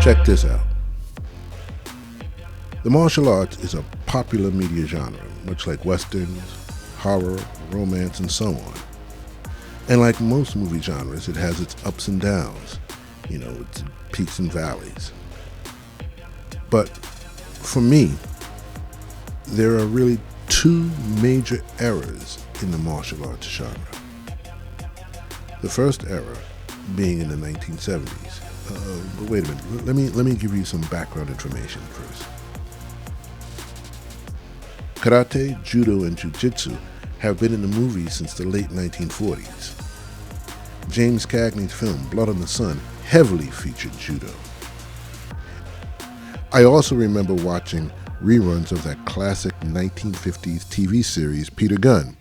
Check this out. The martial arts is a popular media genre, much like westerns, horror, romance, and so on. And like most movie genres, it has its ups and downs, its peaks and valleys. But for me, there are really two major eras in the martial arts genre. The first era being in the 1970s. But wait a minute, let me give you some background information first. Karate, judo, and jiu-jitsu have been in the movies since the late 1940s. James Cagney's film Blood on the Sun heavily featured judo. I also remember watching reruns of that classic 1950s TV series Peter Gunn,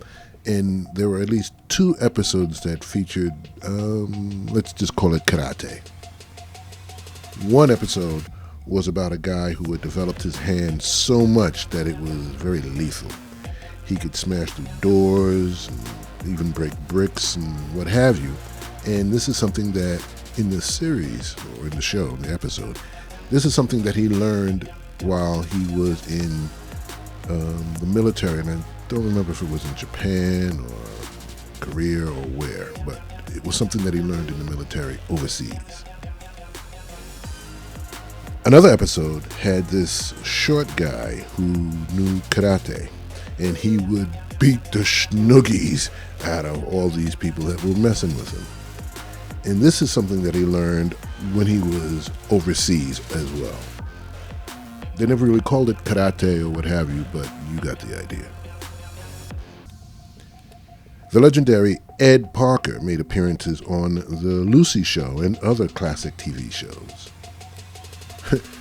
and there were at least 2 episodes that featured, let's just call it karate. One episode was about a guy who had developed his hand so much that it was very lethal. He could smash through doors and even break bricks and what have you. And this is something that in the series, or in the show, in the episode, this is something that he learned while he was in the military. And I don't remember if it was in Japan or Korea or where, but it was something that he learned in the military overseas. Another episode had this short guy who knew karate, and he would beat the schnoogies out of all these people that were messing with him. And this is something that he learned when he was overseas as well. They never really called it karate or what have you, but you got the idea. The legendary Ed Parker made appearances on The Lucy Show and other classic TV shows.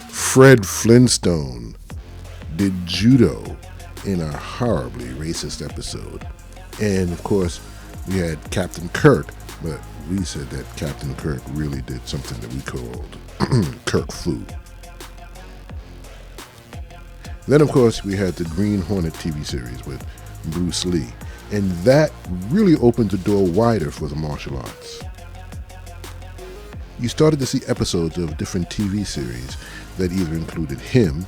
Fred Flintstone did judo in a horribly racist episode. And of course, we had Captain Kirk, but we said that Captain Kirk really did something that we called Kirk Fu. Then of course, we had the Green Hornet TV series with Bruce Lee. And that really opened the door wider for the martial arts. You started to see episodes of different TV series that either included him,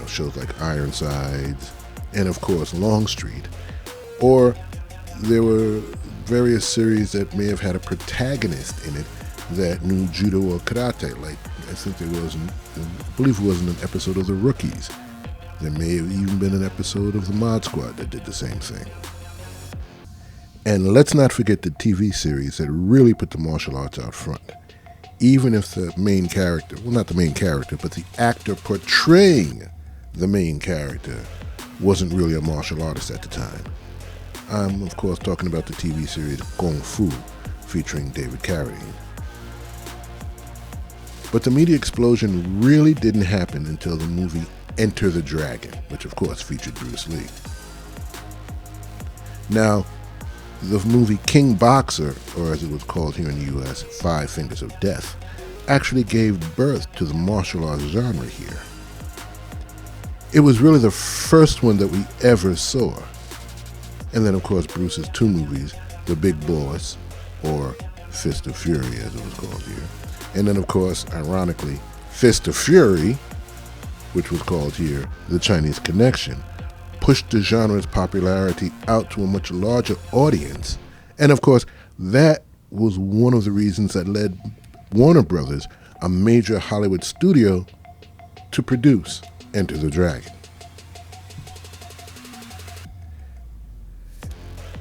shows like Ironsides, and of course Longstreet, or there were various series that may have had a protagonist in it that knew judo or karate. Like, I think I believe it was in an episode of The Rookies. There may have even been an episode of The Mod Squad that did the same thing. And let's not forget the TV series that really put the martial arts out front. Even if the main character, well, not the main character, but the actor portraying the main character wasn't really a martial artist at the time. I'm, of course, talking about the TV series Kung Fu, featuring David Carradine. But the media explosion really didn't happen until the movie Enter the Dragon, which, of course, featured Bruce Lee. Now, the movie King Boxer, or as it was called here in the U.S., Five Fingers of Death, actually gave birth to the martial arts genre here. It was really the first one that we ever saw. And then, of course, Bruce's 2 movies, The Big Boss, or Fist of Fury, as it was called here. And then, of course, ironically, Fist of Fury, which was called here The Chinese Connection, pushed the genre's popularity out to a much larger audience. And of course, that was one of the reasons that led Warner Brothers, a major Hollywood studio, to produce Enter the Dragon.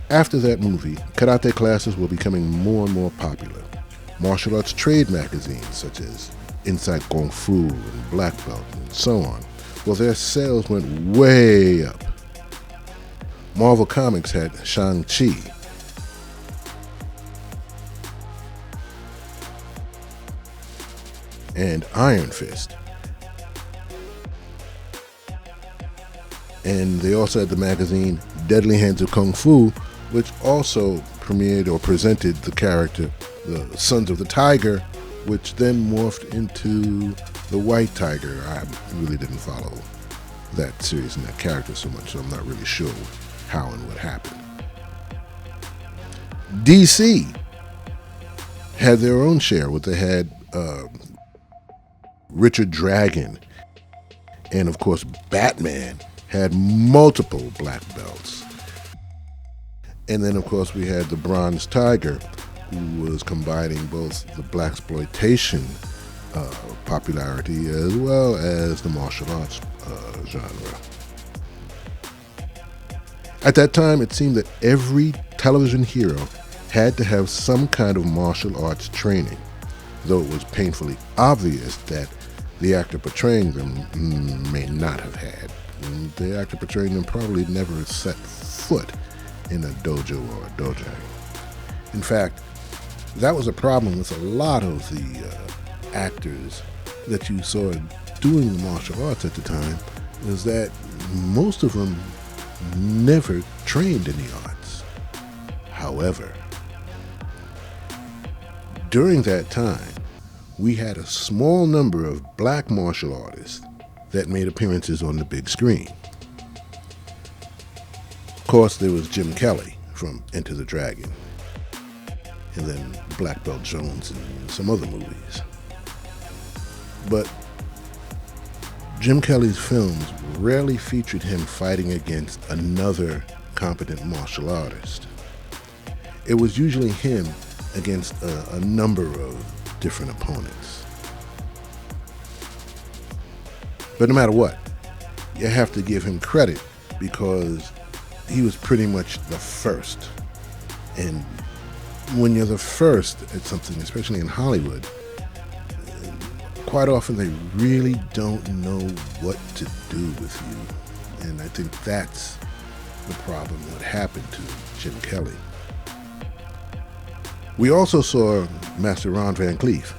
After that movie, karate classes were becoming more and more popular. Martial arts trade magazines such as Inside Kung Fu and Black Belt and so on, well, their sales went way up. Marvel Comics had Shang-Chi, and Iron Fist. And they also had the magazine Deadly Hands of Kung Fu, which also premiered or presented the character, the Sons of the Tiger, which then morphed into the White Tiger. I really didn't follow that series and that character so much, so I'm not really sure how and what happened. DC had their own share. What they had Richard Dragon, and of course Batman had multiple black belts. And then of course we had the Bronze Tiger, who was combining both the blaxploitation popularity as well as the martial arts genre. At that time, it seemed that every television hero had to have some kind of martial arts training, though it was painfully obvious that the actor portraying them may not have had. And the actor portraying them probably never set foot in a dojo or a dojang. In fact, that was a problem with a lot of the actors that you saw doing the martial arts at the time, is that most of them never trained in the arts. However, during that time, we had a small number of black martial artists that made appearances on the big screen. Of course, there was Jim Kelly from Enter the Dragon, and then Black Belt Jones and some other movies. But Jim Kelly's films rarely featured him fighting against another competent martial artist. It was usually him against a number of different opponents. But no matter what, you have to give him credit because he was pretty much the first. And when you're the first at something, especially in Hollywood, quite often they really don't know what to do with you. And I think that's the problem that happened to Jim Kelly. We also saw Master Ron Van Cleef.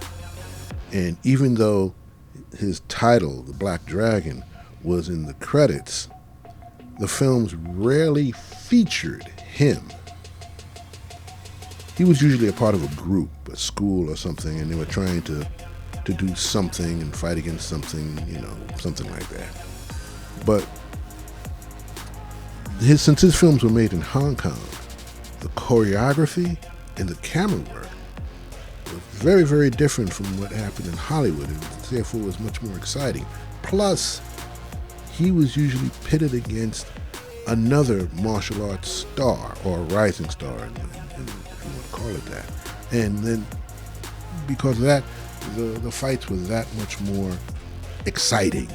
And even though his title, The Black Dragon, was in the credits, the films rarely featured him. He was usually a part of a group, a school or something, and they were trying to do something and fight against something, something like that. But since his films were made in Hong Kong, the choreography and the camera work was very, very different from what happened in Hollywood, and therefore was much more exciting. Plus, he was usually pitted against another martial arts star, or a rising star, if you want to call it that. And then, because of that, the fights were that much more exciting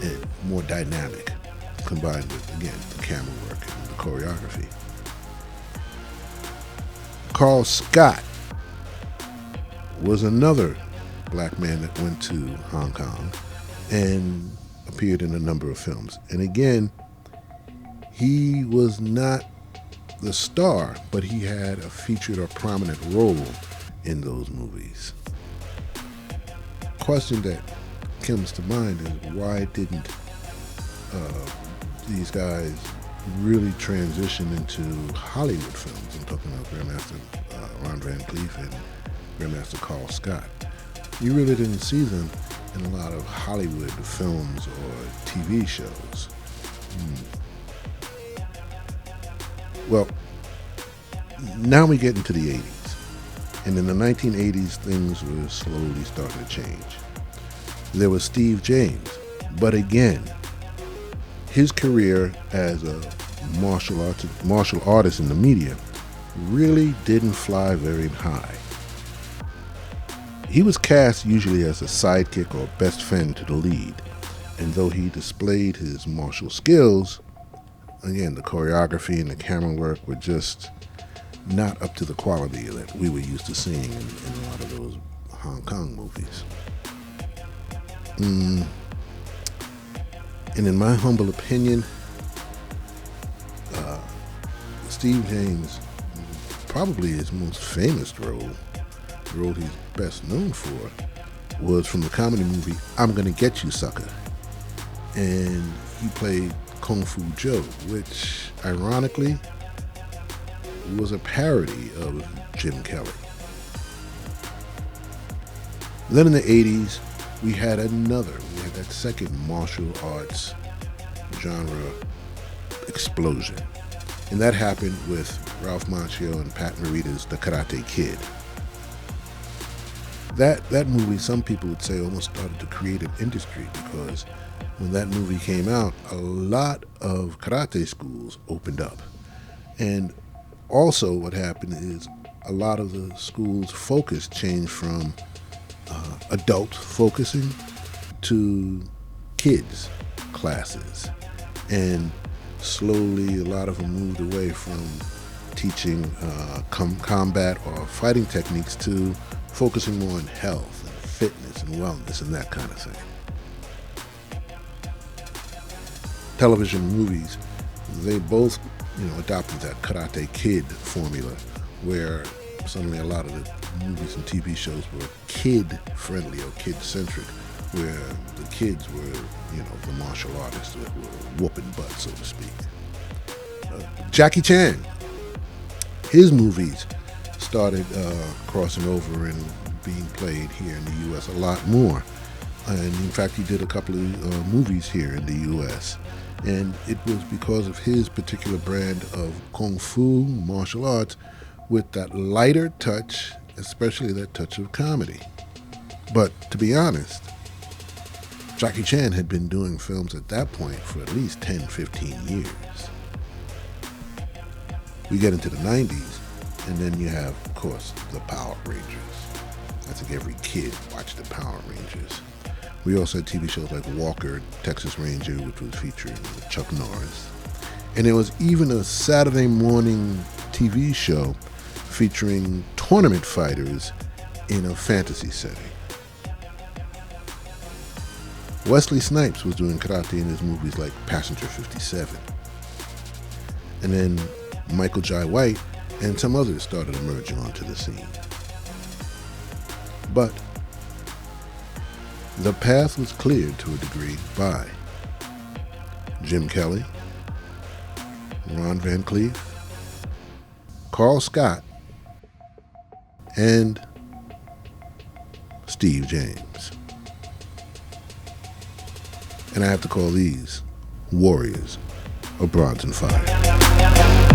and more dynamic, combined with, again, the camera work and the choreography. Carl Scott was another black man that went to Hong Kong and appeared in a number of films. And again, he was not the star, but he had a featured or prominent role in those movies. Question that comes to mind is, why didn't these guys really transition into Hollywood films? I'm talking about Grandmaster Ron Van Cleef and Grandmaster Carl Scott. You really didn't see them in a lot of Hollywood films or TV shows. Well, now we get into the 80s. And in the 1980s, things were slowly starting to change. There was Steve James, but again, his career as a martial artist in the media really didn't fly very high. He was cast usually as a sidekick or best friend to the lead, and though he displayed his martial skills, again, the choreography and the camera work were just not up to the quality that we were used to seeing in a lot of those Hong Kong movies. And in my humble opinion, Steve James, probably his most famous role, the role he's best known for, was from the comedy movie I'm Gonna Get You, Sucker. And he played Kung Fu Joe, which ironically was a parody of Jim Kelly. Then in the 80s, we had that second martial arts genre explosion. And that happened with Ralph Macchio and Pat Morita's The Karate Kid. That movie, some people would say, almost started to create an industry, because when that movie came out, a lot of karate schools opened up. And also what happened is a lot of the schools' focus changed from adult focusing to kids classes. And slowly a lot of them moved away from teaching combat or fighting techniques to focusing more on health and fitness and wellness and that kind of thing. Television movies, they both, adopted that Karate Kid formula, where suddenly a lot of the movies and TV shows were kid-friendly or kid-centric, where the kids were, the martial artists that were whooping butt, so to speak. Jackie Chan, his movies started crossing over and being played here in the U.S. a lot more. And in fact, he did a couple of movies here in the U.S. And it was because of his particular brand of Kung Fu martial arts with that lighter touch, especially that touch of comedy. But to be honest, Jackie Chan had been doing films at that point for at least 10, 15 years. We get into the 90s, and then you have, of course, the Power Rangers. I think every kid watched the Power Rangers. We also had TV shows like Walker, Texas Ranger, which was featuring Chuck Norris. And there was even a Saturday morning TV show featuring tournament fighters in a fantasy setting. Wesley Snipes was doing karate in his movies like Passenger 57. And then Michael Jai White and some others started emerging onto the scene. But the path was cleared to a degree by Jim Kelly, Ron Van Cleef, Carl Scott, and Steve James. And I have to call these warriors of bronze and fire.